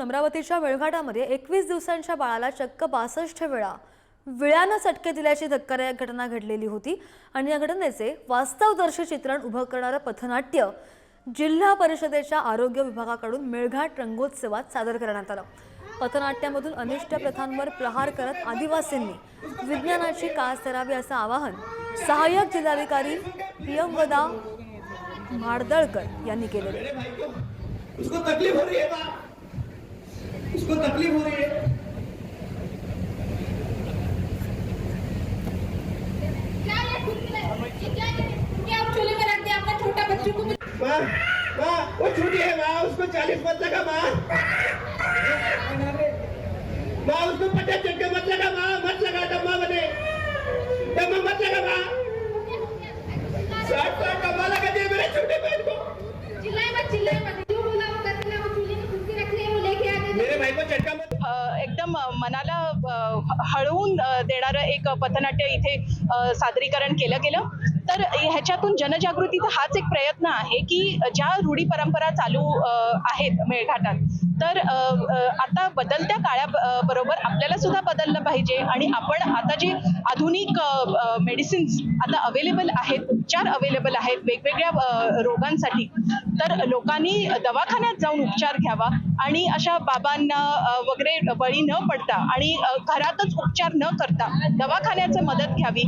अमरावतीच्या मेळघाटामध्ये 21 दिवसांच्या बाळाला चक्क 62 वेळा विळ्यानं चटके दिल्याची धक्कादायक घटना घडलेली होती आणि या घटनेचे वास्तवदर्शी चित्रण उभं करणारं पथनाट्य जिल्हा परिषदेच्या आरोग्य विभागाकडून मेळघाट रंगोत्सवात सादर करण्यात आलं। पथनाट्यामधून अनिष्ट प्रथांवर प्रहार करत आदिवासींनी विज्ञानाची कास धरावी असं आवाहन सहाय्यक जिल्हाधिकारी प्रियंवदा म्हार्दळकर यांनी केले। उसको तकलीफ हो रही है ना, उसको तकलीफ हो रही है। क्या आप चूल्हे में रख दिया अपना छोटा बच्चों को? माँ माँ वो छोटी है माँ, उसको 40 मत लगा माँ। माँ उसको 50 चक्के मत लगा माँ, मत लगा डम्मा बने, डम्मा मत लगा माँ। 60 डम्मा लगा दिया मेरे छोटे बहन को। चिल्लाए मत जो बोला वो करना, वो चूल्हे में कुर्सी रख ले, वो लेके आते मेरे भाई को चटका मत। एकदम मनाला हळवून देणारं एक पथनाट्य इथे सादरीकरण केलं गेलं। तर ह्याच्यातून जनजागृतीचा हाच एक प्रयत्न आहे की ज्या रूढी परंपरा चालू आहेत मेळघाटात, तर आता बदलत्या काळा बरोबर आपल्याला सुद्धा बदललं पाहिजे आणि आपण आता जे आधुनिक मेडिसिन्स आता अवेलेबल आहेत, उपचार अवेलेबल आहेत वेगवेगळ्या रोगांसाठी, तर लोकांनी दवाखान्यात जाऊन उपचार घ्यावा आणि अशा बाबांना वगैरे बळी न पडता आणि घरातच उपचार न करता दवाखान्याची मदत घ्यावी।